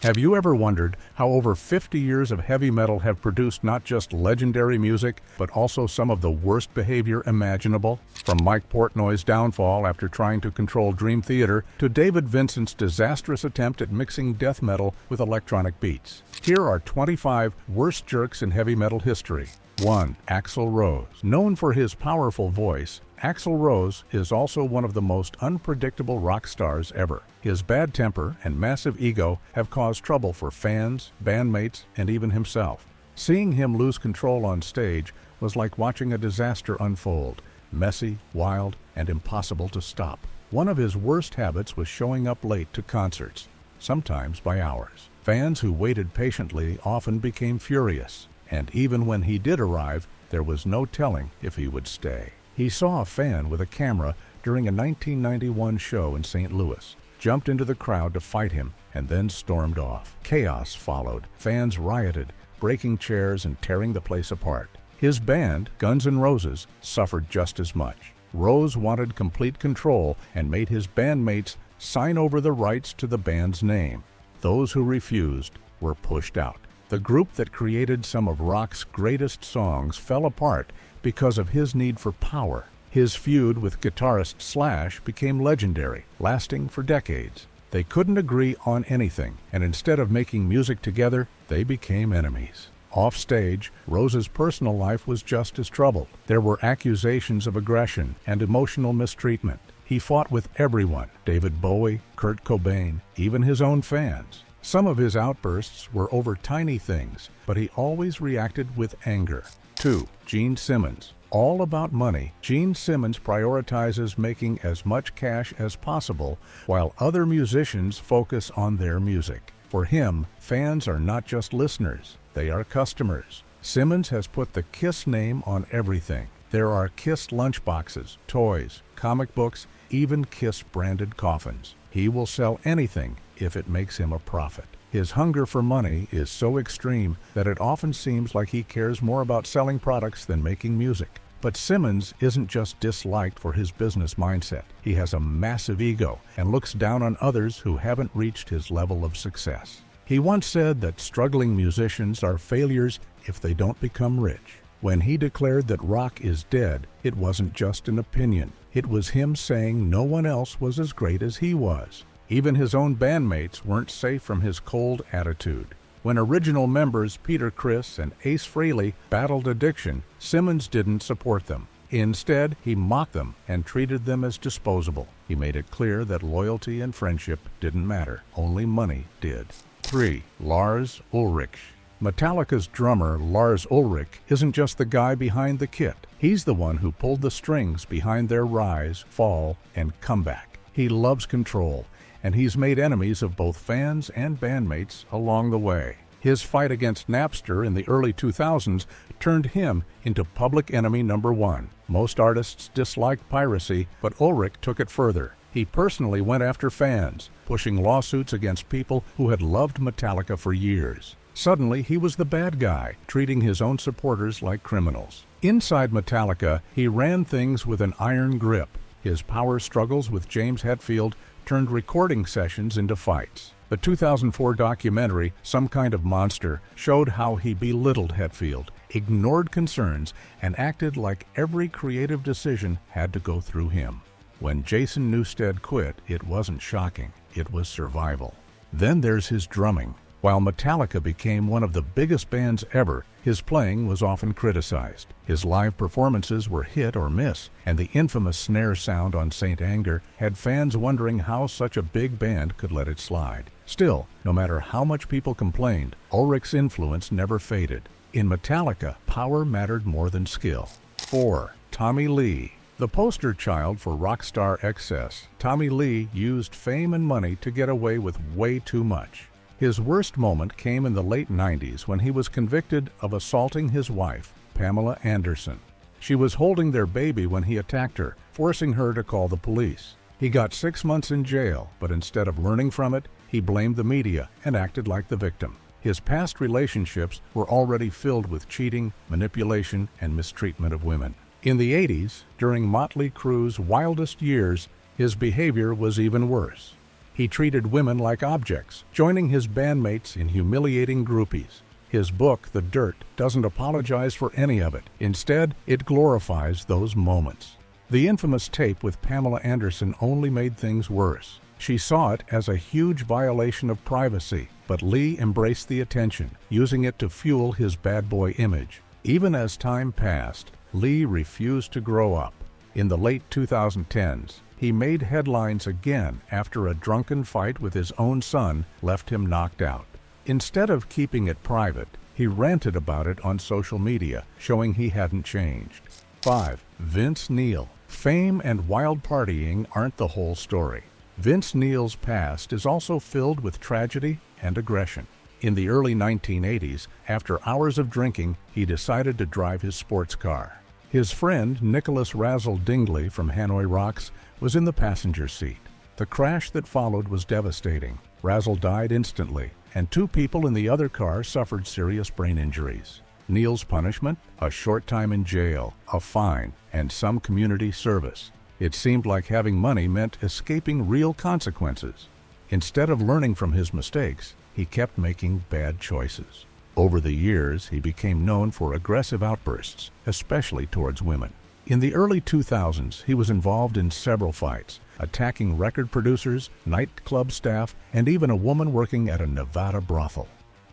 Have you ever wondered how over 50 years of heavy metal have produced not just legendary music, but also some of the worst behavior imaginable? From Mike Portnoy's downfall after trying to control Dream Theater to David Vincent's disastrous attempt at mixing death metal with electronic beats. Here are 25 worst jerks in heavy metal history. 1. Axl Rose. Known for his powerful voice, Axl Rose is also one of the most unpredictable rock stars ever. His bad temper and massive ego have caused trouble for fans, bandmates, and even himself. Seeing him lose control on stage was like watching a disaster unfold, messy, wild, and impossible to stop. One of his worst habits was showing up late to concerts, sometimes by hours. Fans who waited patiently often became furious, and even when he did arrive, there was no telling if he would stay. He saw a fan with a camera during a 1991 show in St. Louis, jumped into the crowd to fight him, and then stormed off. Chaos followed. Fans rioted, breaking chairs and tearing the place apart. His band, Guns N' Roses, suffered just as much. Rose wanted complete control and made his bandmates sign over the rights to the band's name. Those who refused were pushed out. The group that created some of rock's greatest songs fell apart because of his need for power. His feud with guitarist Slash became legendary, lasting for decades. They couldn't agree on anything, and instead of making music together, they became enemies. Off stage, Rose's personal life was just as troubled. There were accusations of aggression and emotional mistreatment. He fought with everyone: David Bowie, Kurt Cobain, even his own fans. Some of his outbursts were over tiny things, but he always reacted with anger. 2. Gene Simmons. All about money, Gene Simmons prioritizes making as much cash as possible, while other musicians focus on their music. For him, fans are not just listeners, they are customers. Simmons has put the Kiss name on everything. There are Kiss lunchboxes, toys, comic books, even Kiss-branded coffins. He will sell anything if it makes him a profit. His hunger for money is so extreme that it often seems like he cares more about selling products than making music. But Simmons isn't just disliked for his business mindset. He has a massive ego and looks down on others who haven't reached his level of success. He once said that struggling musicians are failures if they don't become rich. When he declared that rock is dead, it wasn't just an opinion. It was him saying no one else was as great as he was. Even his own bandmates weren't safe from his cold attitude. When original members Peter Criss and Ace Frehley battled addiction, Simmons didn't support them. Instead, he mocked them and treated them as disposable. He made it clear that loyalty and friendship didn't matter, only money did. 3. Lars Ulrich. Metallica's drummer Lars Ulrich isn't just the guy behind the kit. He's the one who pulled the strings behind their rise, fall, and comeback. He loves control, and he's made enemies of both fans and bandmates along the way. His fight against Napster in the early 2000s turned him into public enemy number one. Most artists disliked piracy, but Ulrich took it further. He personally went after fans, pushing lawsuits against people who had loved Metallica for years. Suddenly, he was the bad guy, treating his own supporters like criminals. Inside Metallica, he ran things with an iron grip. His power struggles with James Hetfield turned recording sessions into fights. The 2004 documentary, Some Kind of Monster, showed how he belittled Hetfield, ignored concerns, and acted like every creative decision had to go through him. When Jason Newsted quit, it wasn't shocking, it was survival. Then there's his drumming. While Metallica became one of the biggest bands ever, his playing was often criticized. His live performances were hit or miss, and the infamous snare sound on Saint Anger had fans wondering how such a big band could let it slide. Still, no matter how much people complained, Ulrich's influence never faded. In Metallica, power mattered more than skill. 4. Tommy Lee. The poster child for rockstar excess, Tommy Lee used fame and money to get away with way too much. His worst moment came in the late 90s when he was convicted of assaulting his wife, Pamela Anderson. She was holding their baby when he attacked her, forcing her to call the police. He got 6 months in jail, but instead of learning from it, he blamed the media and acted like the victim. His past relationships were already filled with cheating, manipulation, and mistreatment of women. In the 80s, during Motley Crue's wildest years, his behavior was even worse. He treated women like objects, joining his bandmates in humiliating groupies. His book, The Dirt, doesn't apologize for any of it. Instead, it glorifies those moments. The infamous tape with Pamela Anderson only made things worse. She saw it as a huge violation of privacy, but Lee embraced the attention, using it to fuel his bad boy image. Even as time passed, Lee refused to grow up. In the late 2010s, he made headlines again after a drunken fight with his own son left him knocked out. Instead of keeping it private, he ranted about it on social media, showing he hadn't changed. 5. Vince Neil. Fame and wild partying aren't the whole story. Vince Neil's past is also filled with tragedy and aggression. In the early 1980s, after hours of drinking, he decided to drive his sports car. His friend, Nicholas Razzle Dingley from Hanoi Rocks, was in the passenger seat. The crash that followed was devastating. Razzle died instantly, and 2 people in the other car suffered serious brain injuries. Neil's punishment? A short time in jail, a fine, and some community service. It seemed like having money meant escaping real consequences. Instead of learning from his mistakes, he kept making bad choices. Over the years, he became known for aggressive outbursts, especially towards women. In the early 2000s, he was involved in several fights, attacking record producers, nightclub staff, and even a woman working at a Nevada brothel.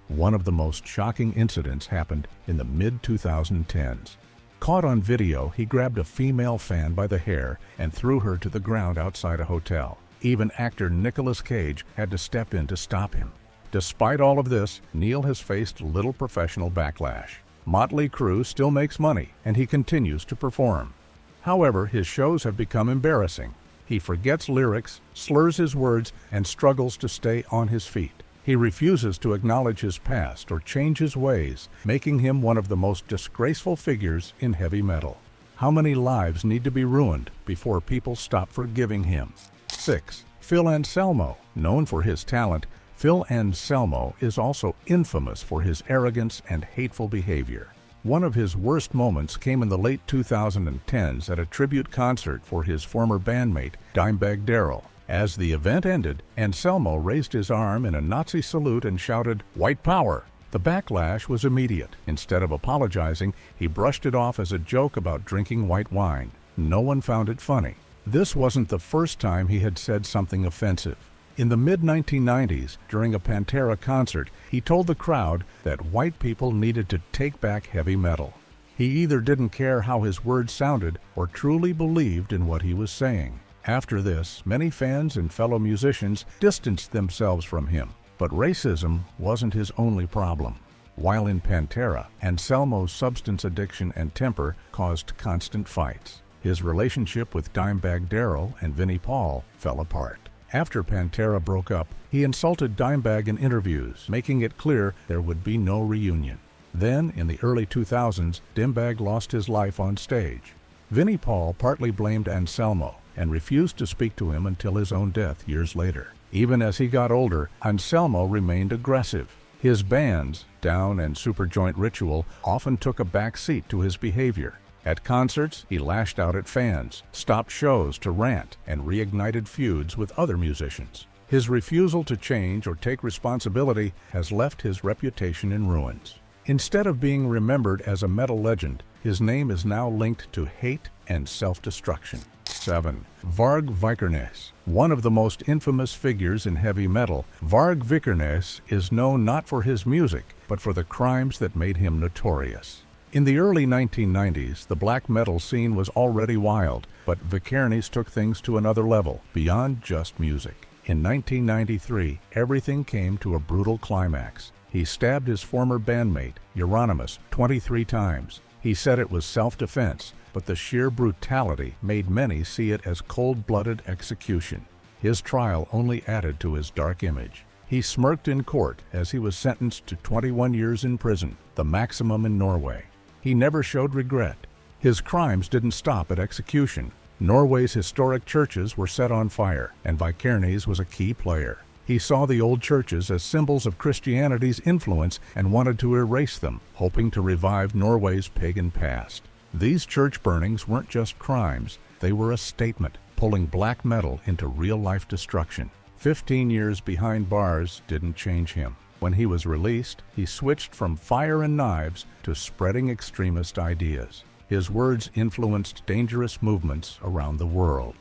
One of the most shocking incidents happened in the mid-2010s. Caught on video, he grabbed a female fan by the hair and threw her to the ground outside a hotel. Even actor Nicolas Cage had to step in to stop him. Despite all of this, Neil has faced little professional backlash. Motley Crue still makes money, and he continues to perform. However, his shows have become embarrassing. He forgets lyrics, slurs his words, and struggles to stay on his feet. He refuses to acknowledge his past or change his ways, making him one of the most disgraceful figures in heavy metal. How many lives need to be ruined before people stop forgiving him? 6. Phil Anselmo. Known for his talent, Phil Anselmo is also infamous for his arrogance and hateful behavior. One of his worst moments came in the late 2010s at a tribute concert for his former bandmate, Dimebag Darrell. As the event ended, Anselmo raised his arm in a Nazi salute and shouted, "White Power!" The backlash was immediate. Instead of apologizing, he brushed it off as a joke about drinking white wine. No one found it funny. This wasn't the first time he had said something offensive. In the mid-1990s, during a Pantera concert, he told the crowd that white people needed to take back heavy metal. He either didn't care how his words sounded or truly believed in what he was saying. After this, many fans and fellow musicians distanced themselves from him. But racism wasn't his only problem. While in Pantera, Anselmo's substance addiction and temper caused constant fights. His relationship with Dimebag Darrell and Vinnie Paul fell apart. After Pantera broke up, he insulted Dimebag in interviews, making it clear there would be no reunion. Then, in the early 2000s, Dimebag lost his life on stage. Vinnie Paul partly blamed Anselmo and refused to speak to him until his own death years later. Even as he got older, Anselmo remained aggressive. His bands, Down and Superjoint Ritual, often took a back seat to his behavior. At concerts, he lashed out at fans, stopped shows to rant, and reignited feuds with other musicians. His refusal to change or take responsibility has left his reputation in ruins. Instead of being remembered as a metal legend, his name is now linked to hate and self-destruction. 7. Varg Vikernes. One of the most infamous figures in heavy metal, Varg Vikernes is known not for his music, but for the crimes that made him notorious. In the early 1990s, the black metal scene was already wild, but Vikernes took things to another level, beyond just music. In 1993, everything came to a brutal climax. He stabbed his former bandmate, Euronymous, 23 times. He said it was self-defense, but the sheer brutality made many see it as cold-blooded execution. His trial only added to his dark image. He smirked in court as he was sentenced to 21 years in prison, the maximum in Norway. He never showed regret. His crimes didn't stop at execution. Norway's historic churches were set on fire, and Vikernes was a key player. He saw the old churches as symbols of Christianity's influence and wanted to erase them, hoping to revive Norway's pagan past. These church burnings weren't just crimes, they were a statement, pulling black metal into real-life destruction. 15 years behind bars didn't change him. When he was released, he switched from fire and knives to spreading extremist ideas. His words influenced dangerous movements around the world.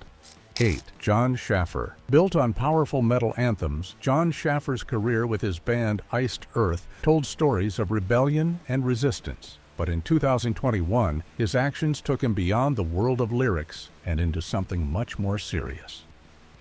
8. John Schaffer. Built on powerful metal anthems, John Schaffer's career with his band Iced Earth told stories of rebellion and resistance. But in 2021, his actions took him beyond the world of lyrics and into something much more serious.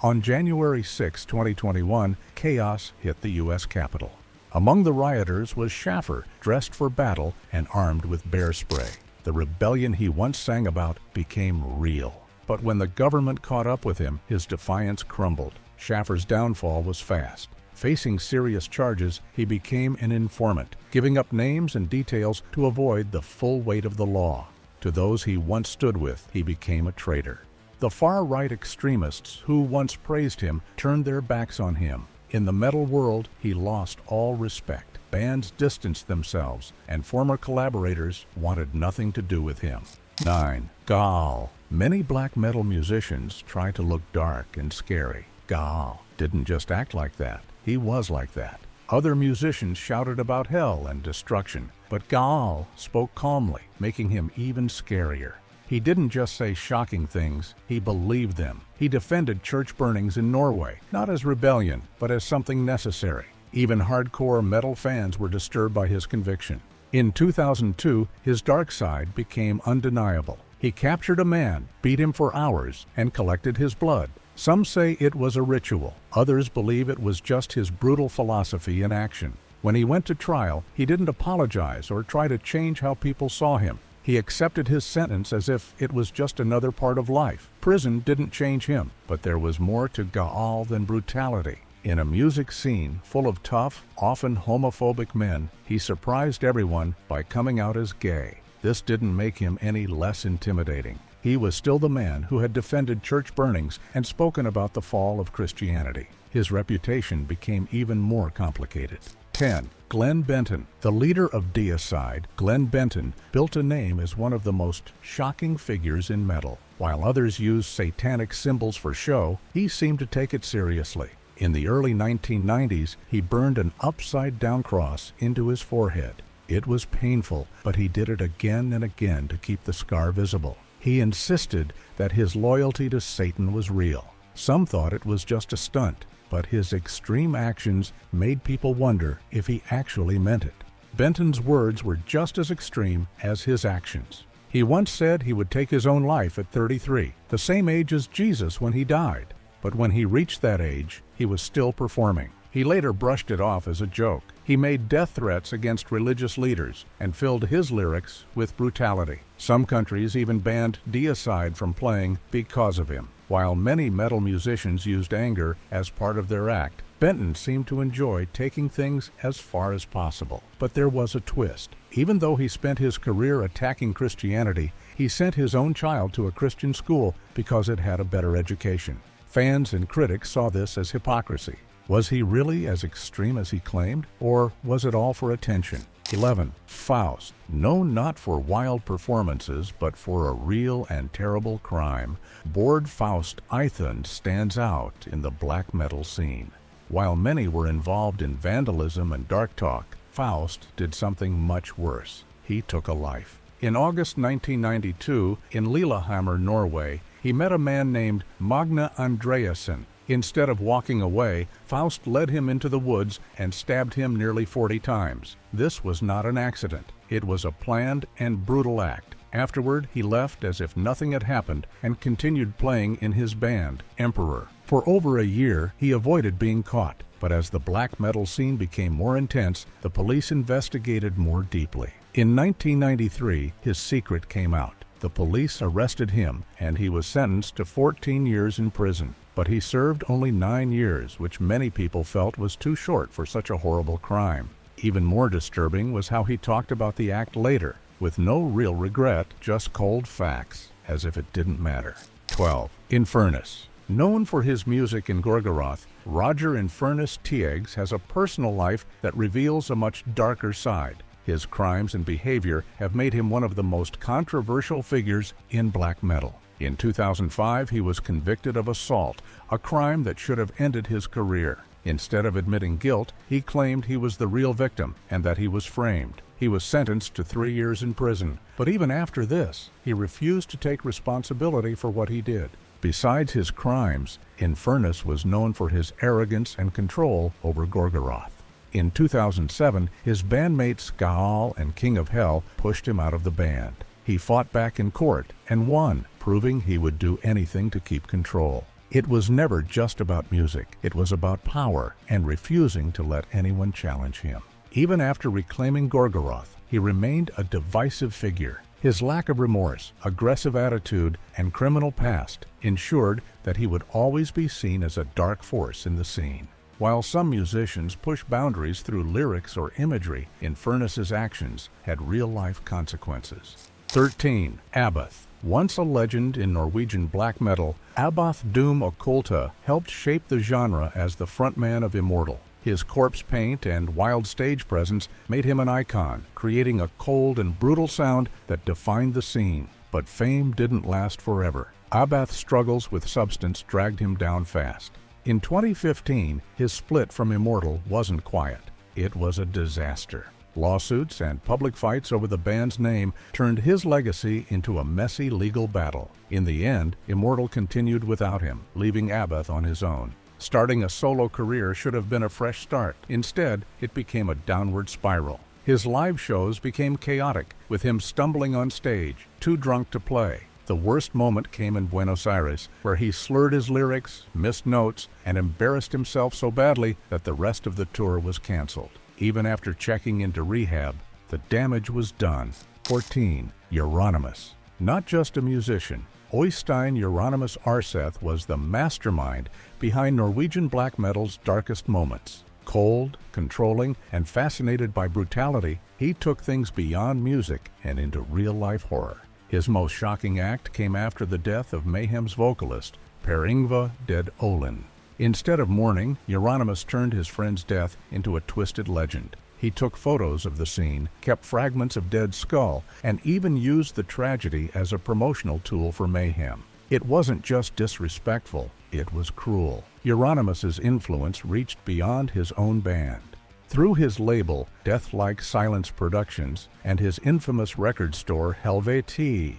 On January 6, 2021, chaos hit the U.S. Capitol. Among the rioters was Schaffer, dressed for battle and armed with bear spray. The rebellion he once sang about became real. But when the government caught up with him, his defiance crumbled. Schaffer's downfall was fast. Facing serious charges, he became an informant, giving up names and details to avoid the full weight of the law. To those he once stood with, he became a traitor. The far-right extremists who once praised him turned their backs on him. In the metal world, he lost all respect. Bands distanced themselves, and former collaborators wanted nothing to do with him. 9. Gaal. Many black metal musicians try to look dark and scary. Gaal didn't just act like that. He was like that. Other musicians shouted about hell and destruction, but Gaal spoke calmly, making him even scarier. He didn't just say shocking things, he believed them. He defended church burnings in Norway, not as rebellion, but as something necessary. Even hardcore metal fans were disturbed by his conviction. In 2002, his dark side became undeniable. He captured a man, beat him for hours, and collected his blood. Some say it was a ritual. Others believe it was just his brutal philosophy in action. When he went to trial, he didn't apologize or try to change how people saw him. He accepted his sentence as if it was just another part of life. Prison didn't change him, but there was more to Gaal than brutality. In a music scene full of tough, often homophobic men, he surprised everyone by coming out as gay. This didn't make him any less intimidating. He was still the man who had defended church burnings and spoken about the fall of Christianity. His reputation became even more complicated. 10. Glenn Benton. The leader of Deicide, Glenn Benton, built a name as one of the most shocking figures in metal. While others used satanic symbols for show, he seemed to take it seriously. In the early 1990s, he burned an upside-down cross into his forehead. It was painful, but he did it again and again to keep the scar visible. He insisted that his loyalty to Satan was real. Some thought it was just a stunt, but his extreme actions made people wonder if he actually meant it. Benton's words were just as extreme as his actions. He once said he would take his own life at 33, the same age as Jesus when he died. But when he reached that age, he was still performing. He later brushed it off as a joke. He made death threats against religious leaders and filled his lyrics with brutality. Some countries even banned Deicide from playing because of him. While many metal musicians used anger as part of their act, Benton seemed to enjoy taking things as far as possible. But there was a twist. Even though he spent his career attacking Christianity, he sent his own child to a Christian school because it had a better education. Fans and critics saw this as hypocrisy. Was he really as extreme as he claimed, or was it all for attention? 11. Faust. Known not for wild performances, but for a real and terrible crime, Bord Faust Eithun stands out in the black metal scene. While many were involved in vandalism and dark talk, Faust did something much worse. He took a life. In August 1992, in Lillehammer, Norway, he met a man named Magne Andreasen. Instead of walking away, Faust led him into the woods and stabbed him nearly 40 times. This was not an accident. It was a planned and brutal act. Afterward, he left as if nothing had happened and continued playing in his band, Emperor. For over a year, he avoided being caught. But as the black metal scene became more intense, the police investigated more deeply. In 1993, his secret came out. The police arrested him, and he was sentenced to 14 years in prison. But he served only 9 years, which many people felt was too short for such a horrible crime. Even more disturbing was how he talked about the act later, with no real regret, just cold facts, as if it didn't matter. 12. Infernus. Known for his music in Gorgoroth, Roger Infernus Tiegs has a personal life that reveals a much darker side. His crimes and behavior have made him one of the most controversial figures in black metal. In 2005, he was convicted of assault, a crime that should have ended his career. Instead of admitting guilt, he claimed he was the real victim and that he was framed. He was sentenced to 3 years in prison, but even after this, he refused to take responsibility for what he did. Besides his crimes, Infernus was known for his arrogance and control over Gorgoroth. In 2007, his bandmates Gaal and King of Hell pushed him out of the band. He fought back in court and won, proving he would do anything to keep control. It was never just about music. It was about power and refusing to let anyone challenge him. Even after reclaiming Gorgoroth, he remained a divisive figure. His lack of remorse, aggressive attitude, and criminal past ensured that he would always be seen as a dark force in the scene. While some musicians push boundaries through lyrics or imagery, Infernus's actions had real-life consequences. 13. Abbath. Once a legend in Norwegian black metal, Abbath Doom Occulta helped shape the genre as the frontman of Immortal. His corpse paint and wild stage presence made him an icon, creating a cold and brutal sound that defined the scene. But fame didn't last forever. Abbath's struggles with substance dragged him down fast. In 2015, his split from Immortal wasn't quiet. It was a disaster. Lawsuits and public fights over the band's name turned his legacy into a messy legal battle. In the end, Immortal continued without him, leaving Abbath on his own. Starting a solo career should have been a fresh start. Instead, it became a downward spiral. His live shows became chaotic, with him stumbling on stage, too drunk to play. The worst moment came in Buenos Aires, where he slurred his lyrics, missed notes, and embarrassed himself so badly that the rest of the tour was canceled. Even after checking into rehab, the damage was done. 14. Euronymous. Not just a musician, Øystein Euronymous Arseth was the mastermind behind Norwegian black metal's darkest moments. Cold, controlling, and fascinated by brutality, he took things beyond music and into real-life horror. His most shocking act came after the death of Mayhem's vocalist, Per Yngve Dead Olin. Instead of mourning, Euronymous turned his friend's death into a twisted legend. He took photos of the scene, kept fragments of Dead's skull, and even used the tragedy as a promotional tool for Mayhem. It wasn't just disrespectful, it was cruel. Euronymous' influence reached beyond his own band. Through his label, Deathlike Silence Productions, and his infamous record store, Helvetes,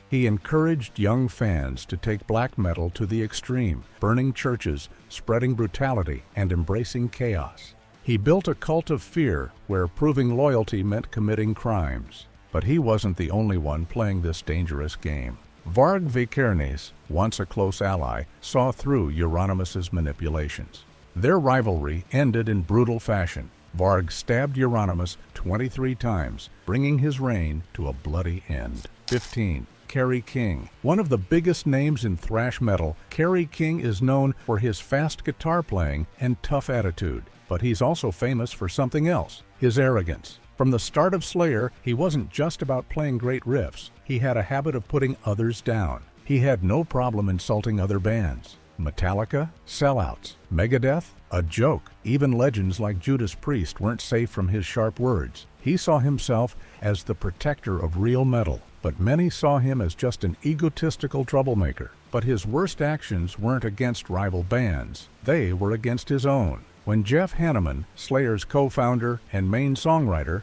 he encouraged young fans to take black metal to the extreme, burning churches, spreading brutality, and embracing chaos. He built a cult of fear where proving loyalty meant committing crimes. But he wasn't the only one playing this dangerous game. Varg Vikernes, once a close ally, saw through Euronymous' manipulations. Their rivalry ended in brutal fashion. Varg stabbed Euronymous 23 times, bringing his reign to a bloody end. 15. Kerry King. One of the biggest names in thrash metal, Kerry King is known for his fast guitar playing and tough attitude. But he's also famous for something else, his arrogance. From the start of Slayer, he wasn't just about playing great riffs. He had a habit of putting others down. He had no problem insulting other bands. Metallica, sellouts. Megadeth, a joke. Even legends like Judas Priest weren't safe from his sharp words. He saw himself as the protector of real metal, but many saw him as just an egotistical troublemaker. But his worst actions weren't against rival bands. They were against his own. When Jeff Hanneman, Slayer's co-founder and main songwriter,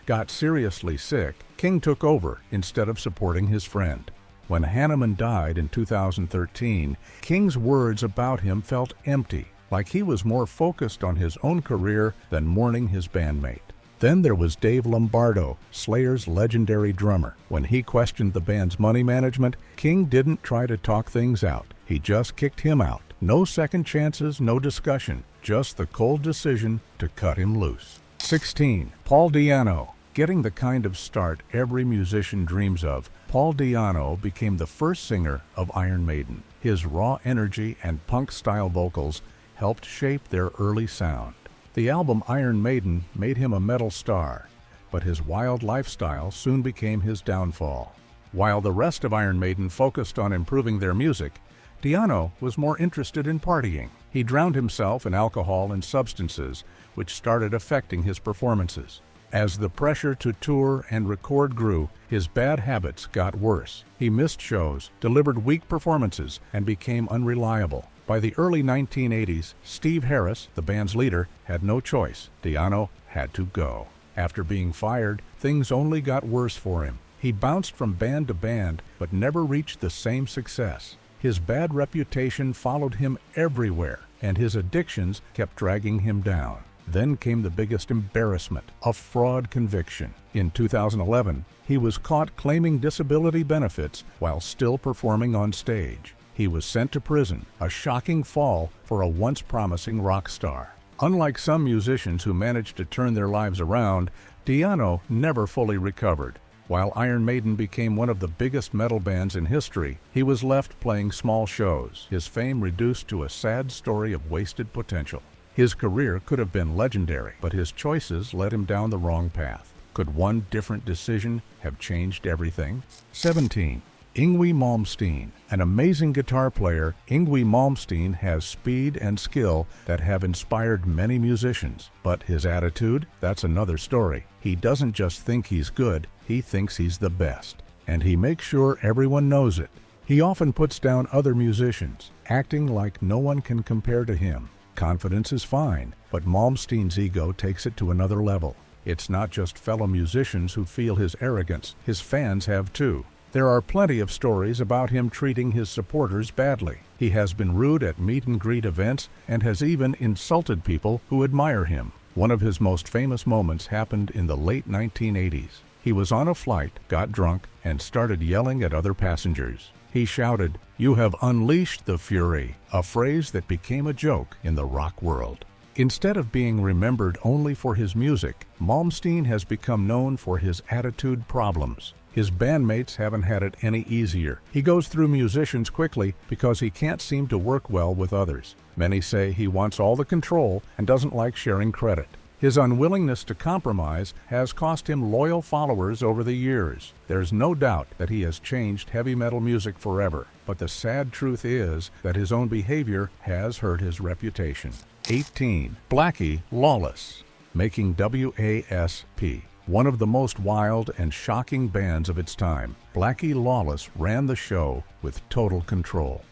got seriously sick, King took over instead of supporting his friend. When Hanneman died in 2013, King's words about him felt empty, like he was more focused on his own career than mourning his bandmate. Then there was Dave Lombardo, Slayer's legendary drummer. When he questioned the band's money management, King didn't try to talk things out. He just kicked him out. No second chances, no discussion, just the cold decision to cut him loose. 16. Paul Di'Anno. Getting the kind of start every musician dreams of, Paul Di'Anno became the first singer of Iron Maiden. His raw energy and punk-style vocals helped shape their early sound. The album Iron Maiden made him a metal star, but his wild lifestyle soon became his downfall. While the rest of Iron Maiden focused on improving their music, Di'Anno was more interested in partying. He drowned himself in alcohol and substances, which started affecting his performances. As the pressure to tour and record grew, his bad habits got worse. He missed shows, delivered weak performances, and became unreliable. By the early 1980s, Steve Harris, the band's leader, had no choice. Di'Anno had to go. After being fired, things only got worse for him. He bounced from band to band, but never reached the same success. His bad reputation followed him everywhere, and his addictions kept dragging him down. Then came the biggest embarrassment, a fraud conviction. In 2011, he was caught claiming disability benefits while still performing on stage. He was sent to prison, a shocking fall for a once promising rock star. Unlike some musicians who managed to turn their lives around, Di'Anno never fully recovered. While Iron Maiden became one of the biggest metal bands in history, he was left playing small shows, his fame reduced to a sad story of wasted potential. His career could have been legendary, but his choices led him down the wrong path. Could one different decision have changed everything? 17. Yngwie Malmsteen. An amazing guitar player, Yngwie Malmsteen has speed and skill that have inspired many musicians. But his attitude? That's another story. He doesn't just think he's good, he thinks he's the best. And he makes sure everyone knows it. He often puts down other musicians, acting like no one can compare to him. Confidence is fine, but Malmsteen's ego takes it to another level. It's not just fellow musicians who feel his arrogance, his fans have too. There are plenty of stories about him treating his supporters badly. He has been rude at meet-and-greet events and has even insulted people who admire him. One of his most famous moments happened in the late 1980s. He was on a flight, got drunk, and started yelling at other passengers. He shouted, "You have unleashed the fury," a phrase that became a joke in the rock world. Instead of being remembered only for his music, Malmsteen has become known for his attitude problems. His bandmates haven't had it any easier. He goes through musicians quickly because he can't seem to work well with others. Many say he wants all the control and doesn't like sharing credit. His unwillingness to compromise has cost him loyal followers over the years. There's no doubt that he has changed heavy metal music forever, but the sad truth is that his own behavior has hurt his reputation. 18. Blackie Lawless. Making WASP. One of the most wild and shocking bands of its time, Blackie Lawless ran the show with total control.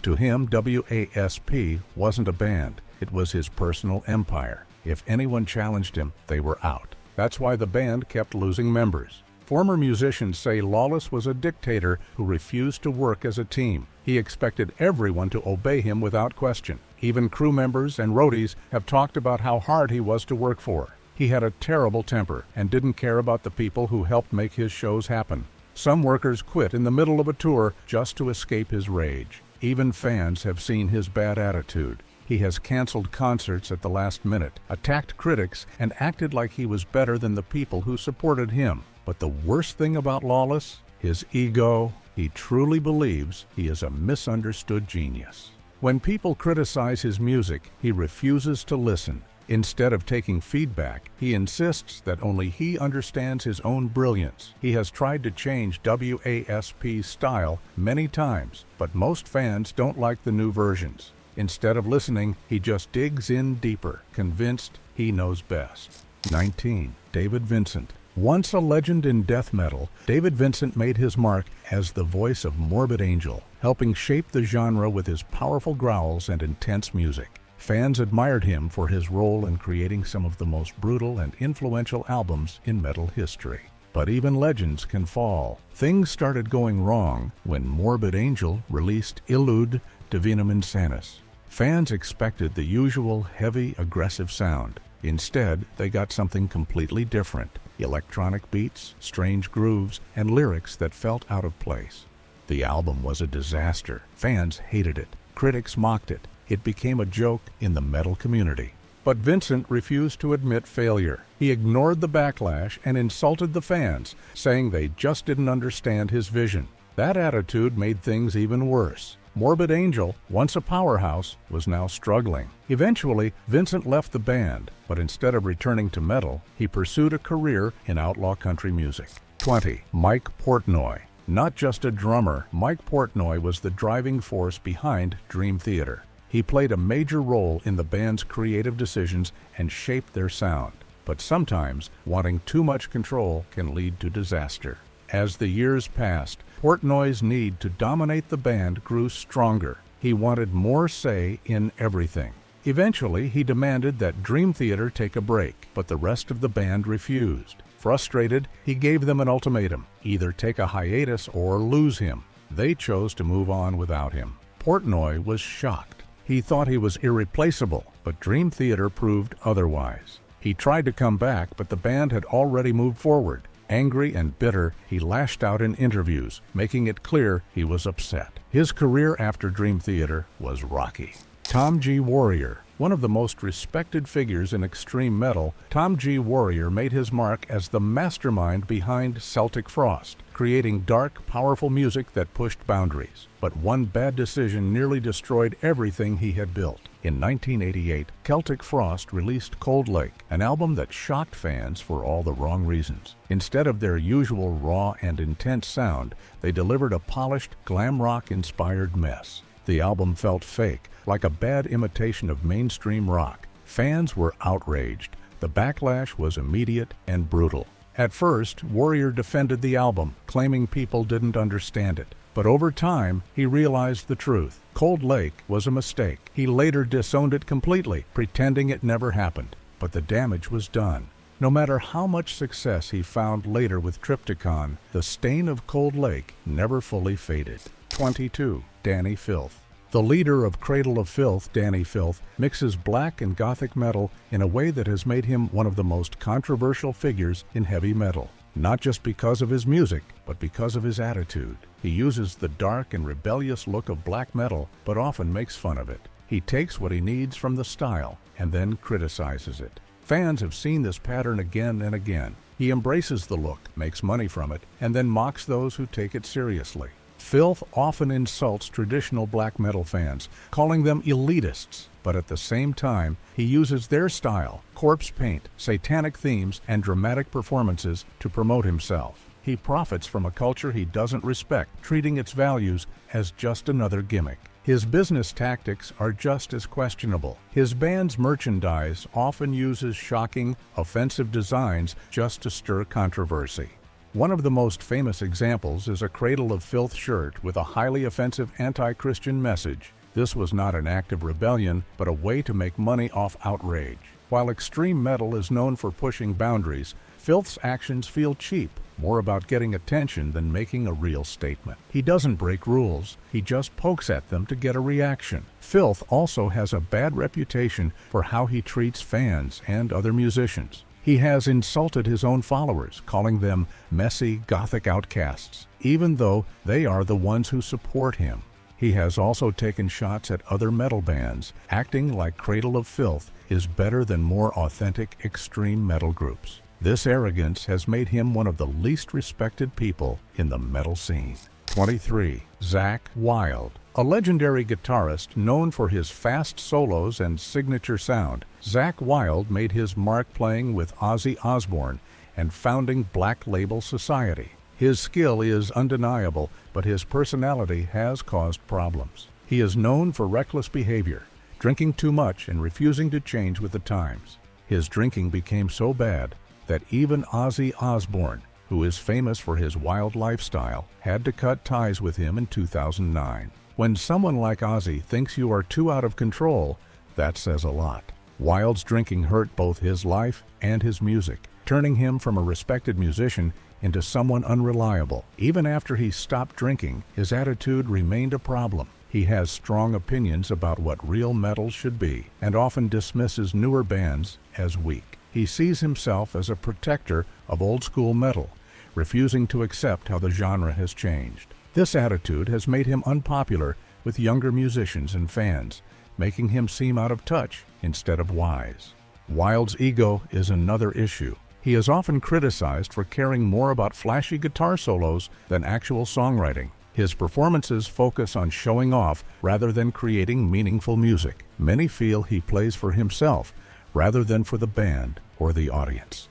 To him, WASP wasn't a band, it was his personal empire. If anyone challenged him, they were out. That's why the band kept losing members. Former musicians say Lawless was a dictator who refused to work as a team. He expected everyone to obey him without question. Even crew members and roadies have talked about how hard he was to work for. He had a terrible temper and didn't care about the people who helped make his shows happen. Some workers quit in the middle of a tour just to escape his rage. Even fans have seen his bad attitude. He has canceled concerts at the last minute, attacked critics, and acted like he was better than the people who supported him. But the worst thing about Lawless? His ego. He truly believes he is a misunderstood genius. When people criticize his music, he refuses to listen. Instead of taking feedback, he insists that only he understands his own brilliance. He has tried to change WASP's style many times, but most fans don't like the new versions. Instead of listening, he just digs in deeper, convinced he knows best. 19. David Vincent. Once a legend in death metal, David Vincent made his mark as the voice of Morbid Angel, helping shape the genre with his powerful growls and intense music. Fans admired him for his role in creating some of the most brutal and influential albums in metal history. But even legends can fall. Things started going wrong when Morbid Angel released Illud Divinum Insanus. Fans expected the usual heavy, aggressive sound. Instead, they got something completely different. Electronic beats, strange grooves, and lyrics that felt out of place. The album was a disaster. Fans hated it. Critics mocked it. It became a joke in the metal community. But Vincent refused to admit failure. He ignored the backlash and insulted the fans, saying they just didn't understand his vision. That attitude made things even worse. Morbid Angel, once a powerhouse, was now struggling. Eventually, Vincent left the band, but instead of returning to metal, he pursued a career in outlaw country music. 20. Mike Portnoy. Not just a drummer, Mike Portnoy was the driving force behind Dream Theater. He played a major role in the band's creative decisions and shaped their sound. But sometimes, wanting too much control can lead to disaster. As the years passed, Portnoy's need to dominate the band grew stronger. He wanted more say in everything. Eventually, he demanded that Dream Theater take a break, but the rest of the band refused. Frustrated, he gave them an ultimatum: either take a hiatus or lose him. They chose to move on without him. Portnoy was shocked. He thought he was irreplaceable, but Dream Theater proved otherwise. He tried to come back, but the band had already moved forward. Angry and bitter, he lashed out in interviews, making it clear he was upset. His career after Dream Theater was rocky. Tom G. Warrior. One of the most respected figures in extreme metal, Tom G. Warrior made his mark as the mastermind behind Celtic Frost, creating dark, powerful music that pushed boundaries. But one bad decision nearly destroyed everything he had built. In 1988, Celtic Frost released Cold Lake, an album that shocked fans for all the wrong reasons. Instead of their usual raw and intense sound, they delivered a polished, glam rock-inspired mess. The album felt fake, like a bad imitation of mainstream rock. Fans were outraged. The backlash was immediate and brutal. At first, Warrior defended the album, claiming people didn't understand it. But over time, he realized the truth. Cold Lake was a mistake. He later disowned it completely, pretending it never happened. But the damage was done. No matter how much success he found later with Triptykon, the stain of Cold Lake never fully faded. 22. Danny Filth. The leader of Cradle of Filth, Danny Filth, mixes black and gothic metal in a way that has made him one of the most controversial figures in heavy metal. Not just because of his music, but because of his attitude. He uses the dark and rebellious look of black metal, but often makes fun of it. He takes what he needs from the style and then criticizes it. Fans have seen this pattern again and again. He embraces the look, makes money from it, and then mocks those who take it seriously. Filth often insults traditional black metal fans, calling them elitists, but at the same time, he uses their style, corpse paint, satanic themes, and dramatic performances to promote himself. He profits from a culture he doesn't respect, treating its values as just another gimmick. His business tactics are just as questionable. His band's merchandise often uses shocking, offensive designs just to stir controversy. One of the most famous examples is a Cradle of Filth shirt with a highly offensive anti-Christian message. This was not an act of rebellion, but a way to make money off outrage. While extreme metal is known for pushing boundaries, Filth's actions feel cheap, more about getting attention than making a real statement. He doesn't break rules, he just pokes at them to get a reaction. Filth also has a bad reputation for how he treats fans and other musicians. He has insulted his own followers, calling them messy, gothic outcasts, even though they are the ones who support him. He has also taken shots at other metal bands, acting like Cradle of Filth is better than more authentic extreme metal groups. This arrogance has made him one of the least respected people in the metal scene. 23. Zakk Wylde. A legendary guitarist known for his fast solos and signature sound, Zakk Wylde made his mark playing with Ozzy Osbourne and founding Black Label Society. His skill is undeniable, but his personality has caused problems. He is known for reckless behavior, drinking too much and refusing to change with the times. His drinking became so bad that even Ozzy Osbourne, who is famous for his wild lifestyle, had to cut ties with him in 2009. When someone like Ozzy thinks you are too out of control, that says a lot. Wylde's drinking hurt both his life and his music, turning him from a respected musician into someone unreliable. Even after he stopped drinking, his attitude remained a problem. He has strong opinions about what real metal should be, and often dismisses newer bands as weak. He sees himself as a protector of old-school metal, refusing to accept how the genre has changed. This attitude has made him unpopular with younger musicians and fans, making him seem out of touch instead of wise. Wylde's ego is another issue. He is often criticized for caring more about flashy guitar solos than actual songwriting. His performances focus on showing off rather than creating meaningful music. Many feel he plays for himself rather than for the band or the audience.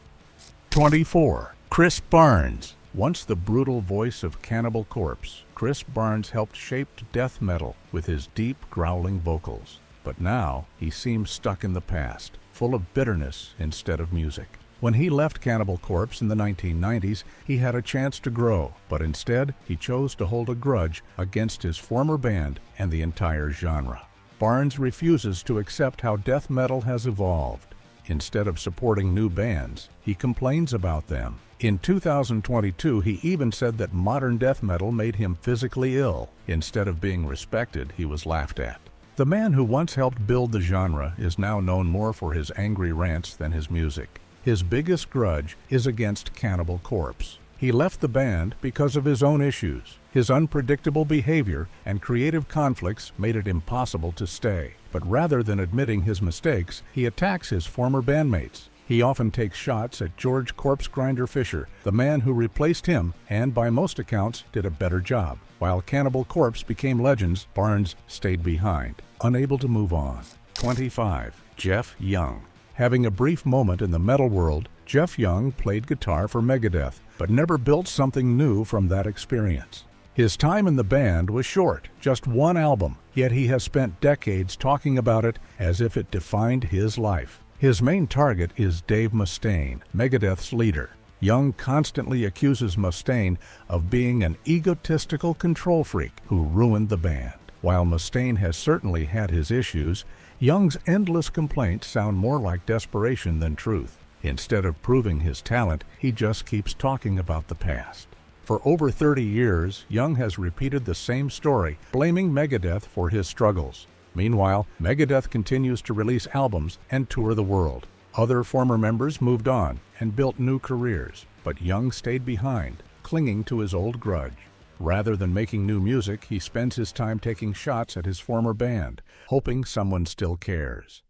24. Chris Barnes. Once the brutal voice of Cannibal Corpse, Chris Barnes helped shape death metal with his deep, growling vocals. But now, he seems stuck in the past. full of bitterness instead of music. When he left Cannibal Corpse in the 1990s, he had a chance to grow, but instead he chose to hold a grudge against his former band and the entire genre. Barnes refuses to accept how death metal has evolved. Instead of supporting new bands, he complains about them. In 2022, he even said that modern death metal made him physically ill. Instead of being respected, he was laughed at. The man who once helped build the genre is now known more for his angry rants than his music. His biggest grudge is against Cannibal Corpse. He left the band because of his own issues. His unpredictable behavior and creative conflicts made it impossible to stay. But rather than admitting his mistakes, he attacks his former bandmates. He often takes shots at George Corpse Grinder Fisher, the man who replaced him and, by most accounts, did a better job. While Cannibal Corpse became legends, Barnes stayed behind, unable to move on. 25. Jeff Young. Having a brief moment in the metal world, Jeff Young played guitar for Megadeth, but never built something new from that experience. His time in the band was short, just one album, yet he has spent decades talking about it as if it defined his life. His main target is Dave Mustaine, Megadeth's leader. Young constantly accuses Mustaine of being an egotistical control freak who ruined the band. While Mustaine has certainly had his issues, Young's endless complaints sound more like desperation than truth. Instead of proving his talent, he just keeps talking about the past. For over 30 years, Young has repeated the same story, blaming Megadeth for his struggles. Meanwhile, Megadeth continues to release albums and tour the world. Other former members moved on and built new careers, but Young stayed behind, clinging to his old grudge. Rather than making new music, he spends his time taking shots at his former band, hoping someone still cares.